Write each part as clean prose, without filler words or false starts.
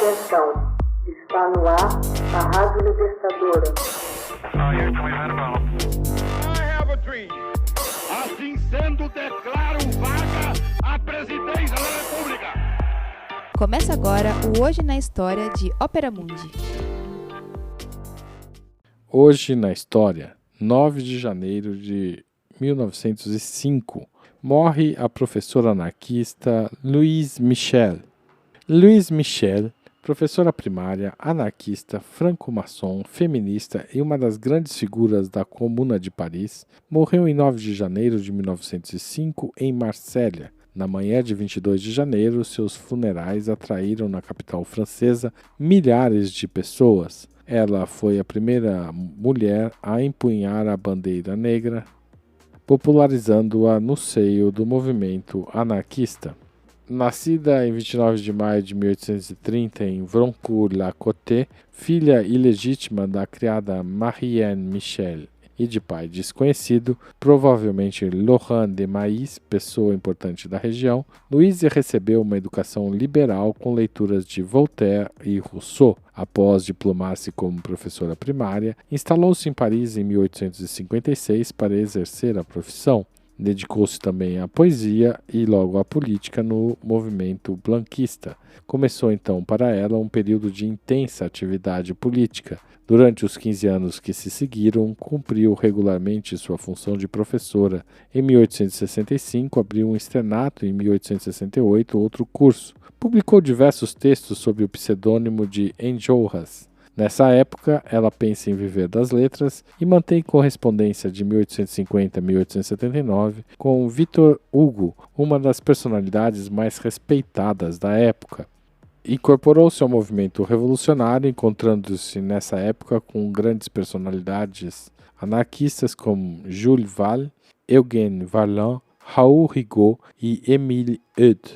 Atenção, está no ar a Rádio Libertadora. Assim sendo, declaro vaga a presidência da República. Começa agora o Hoje na História de Ópera Mundi. Hoje na História, 9 de janeiro de 1905, morre a professora anarquista Louise Michel. Louise Michel, professora primária, anarquista, franco-maçom, feminista e uma das grandes figuras da Comuna de Paris, morreu em 9 de janeiro de 1905 em Marsella. Na manhã de 22 de janeiro, seus funerais atraíram na capital francesa milhares de pessoas. Ela foi a primeira mulher a empunhar a bandeira negra, popularizando-a no seio do movimento anarquista. Nascida em 29 de maio de 1830 em Vroncourt-la-Côte, filha ilegítima da criada Marianne Michel e de pai desconhecido, provavelmente Laurent de Maïs, pessoa importante da região, Louise recebeu uma educação liberal com leituras de Voltaire e Rousseau. Após diplomar-se como professora primária, instalou-se em Paris em 1856 para exercer a profissão. Dedicou-se também à poesia e logo à política no movimento blanquista. Começou então para ela um período de intensa atividade política. Durante os 15 anos que se seguiram, cumpriu regularmente sua função de professora. Em 1865, abriu um externato e em 1868 outro curso. Publicou diversos textos sob o pseudônimo de Enjolras. Nessa época, ela pensa em viver das letras e mantém correspondência de 1850 a 1879 com Victor Hugo, uma das personalidades mais respeitadas da época. Incorporou-se ao movimento revolucionário, encontrando-se nessa época com grandes personalidades anarquistas como Jules Valls, Eugène Varlin, Raoul Rigaud e Émile Eudes.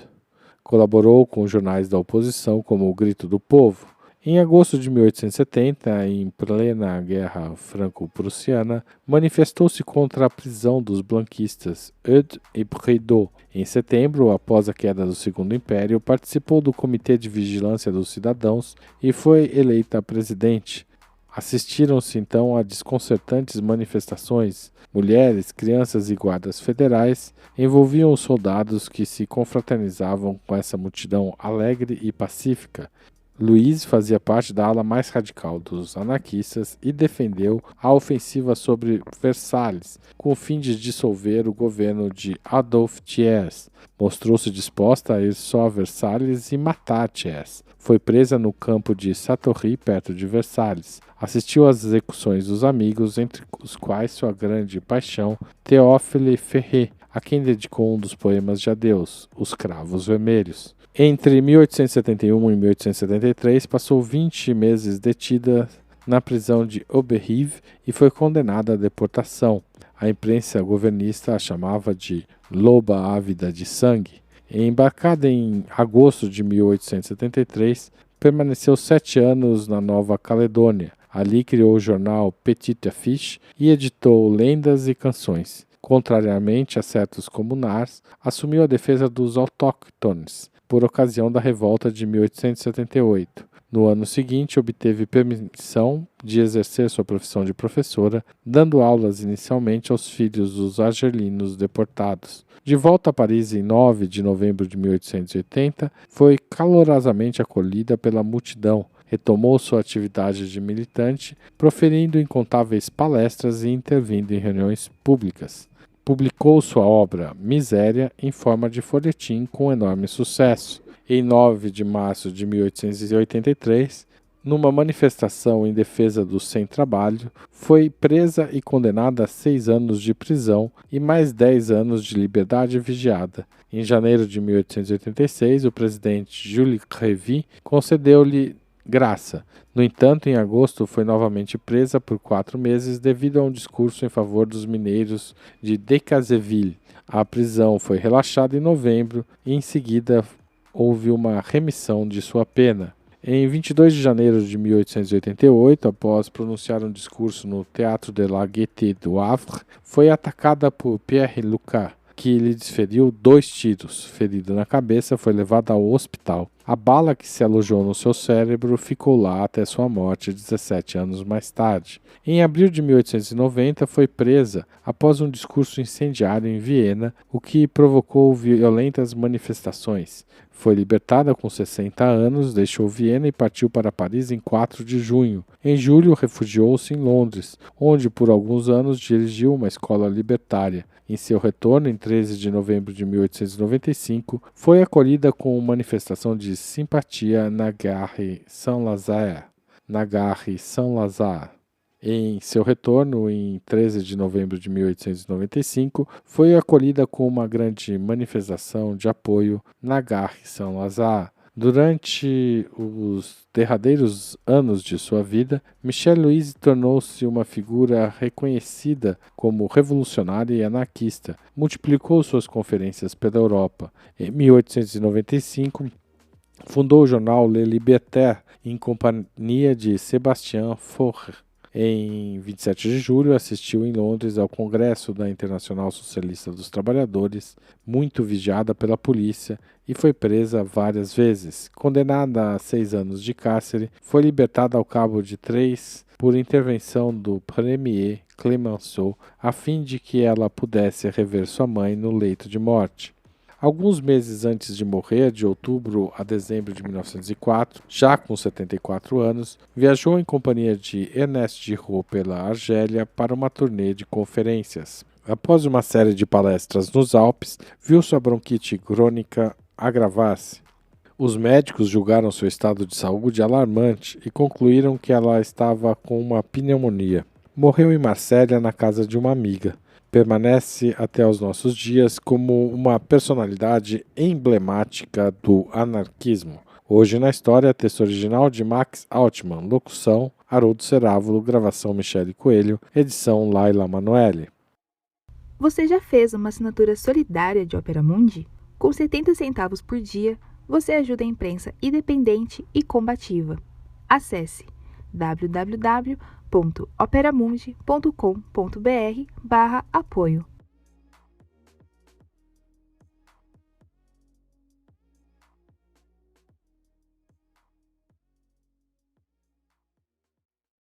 Colaborou com jornais da oposição como O Grito do Povo. Em agosto de 1870, em plena Guerra Franco-Prussiana, manifestou-se contra a prisão dos blanquistas Eudes e Prideaux. Em setembro, após a queda do Segundo Império, participou do Comitê de Vigilância dos Cidadãos e foi eleita presidente. Assistiram-se então a desconcertantes manifestações. Mulheres, crianças e guardas federais envolviam os soldados que se confraternizavam com essa multidão alegre e pacífica. Louise fazia parte da ala mais radical dos anarquistas e defendeu a ofensiva sobre Versalhes, com o fim de dissolver o governo de Adolphe Thiers. Mostrou-se disposta a ir só a Versalhes e matar Thiers. Foi presa no campo de Satory, perto de Versalhes. Assistiu às execuções dos amigos, entre os quais sua grande paixão, Théophile Ferré, a quem dedicou um dos poemas de adeus, Os Cravos Vermelhos. Entre 1871 e 1873, passou 20 meses detida na prisão de Auberive e foi condenada à deportação. A imprensa governista a chamava de loba ávida de sangue. Embarcada em agosto de 1873, permaneceu 7 anos na Nova Caledônia. Ali criou o jornal Petite Affiche e editou lendas e canções. Contrariamente a certos comunards, assumiu a defesa dos autóctones, por ocasião da revolta de 1878. No ano seguinte, obteve permissão de exercer sua profissão de professora, dando aulas inicialmente aos filhos dos argelinos deportados. De volta a Paris em 9 de novembro de 1880, foi calorosamente acolhida pela multidão. Retomou sua atividade de militante, proferindo incontáveis palestras e intervindo em reuniões públicas. Publicou sua obra Miséria em forma de folhetim com enorme sucesso. Em 9 de março de 1883, numa manifestação em defesa do sem-trabalho, foi presa e condenada a 6 anos de prisão e mais 10 anos de liberdade vigiada. Em janeiro de 1886, o presidente Jules Crévy concedeu-lhe graça. No entanto, em agosto foi novamente presa por 4 meses devido a um discurso em favor dos mineiros de Decazeville. A prisão foi relaxada em novembro e em seguida houve uma remissão de sua pena. Em 22 de janeiro de 1888, após pronunciar um discurso no Théâtre de la Gaîté do Havre, foi atacada por Pierre Lucas, que lhe desferiu 2 tiros. Ferida na cabeça, foi levada ao hospital. A bala que se alojou no seu cérebro ficou lá até sua morte 17 anos mais tarde. Em abril de 1890, foi presa após um discurso incendiário em Viena, o que provocou violentas manifestações. Foi libertada com 60 anos, deixou Viena e partiu para Paris em 4 de junho. Em julho, refugiou-se em Londres, onde por alguns anos dirigiu uma escola libertária. Em seu retorno, em 13 de novembro de 1895, foi acolhida com uma manifestação de simpatia na Gare Saint-Lazare. Em seu retorno, em 13 de novembro de 1895, foi acolhida com uma grande manifestação de apoio na Gare Saint-Lazare. Durante os derradeiros anos de sua vida, Michel Louise tornou-se uma figura reconhecida como revolucionária e anarquista. Multiplicou suas conferências pela Europa. Em 1895, fundou o jornal Le Libertaire em companhia de Sébastien Faure. Em 27 de julho, assistiu em Londres ao Congresso da Internacional Socialista dos Trabalhadores, muito vigiada pela polícia, e foi presa várias vezes. Condenada a 6 anos de cárcere, foi libertada ao cabo de 3 por intervenção do premier Clemenceau, a fim de que ela pudesse rever sua mãe no leito de morte. Alguns meses antes de morrer, de outubro a dezembro de 1904, já com 74 anos, viajou em companhia de Ernest Giraud pela Argélia para uma turnê de conferências. Após uma série de palestras nos Alpes, viu sua bronquite crônica agravar-se. Os médicos julgaram seu estado de saúde alarmante e concluíram que ela estava com uma pneumonia. Morreu em Marsella na casa de uma amiga. Permanece até os nossos dias como uma personalidade emblemática do anarquismo. Hoje na História, texto original de Max Altman, locução Haroldo Cerávulo, gravação Michele Coelho, edição Laila Manoeli. Você já fez uma assinatura solidária de Opera Mundi? Com 70 centavos por dia, você ajuda a imprensa independente e combativa. Acesse www.operamundi.com.br/apoio.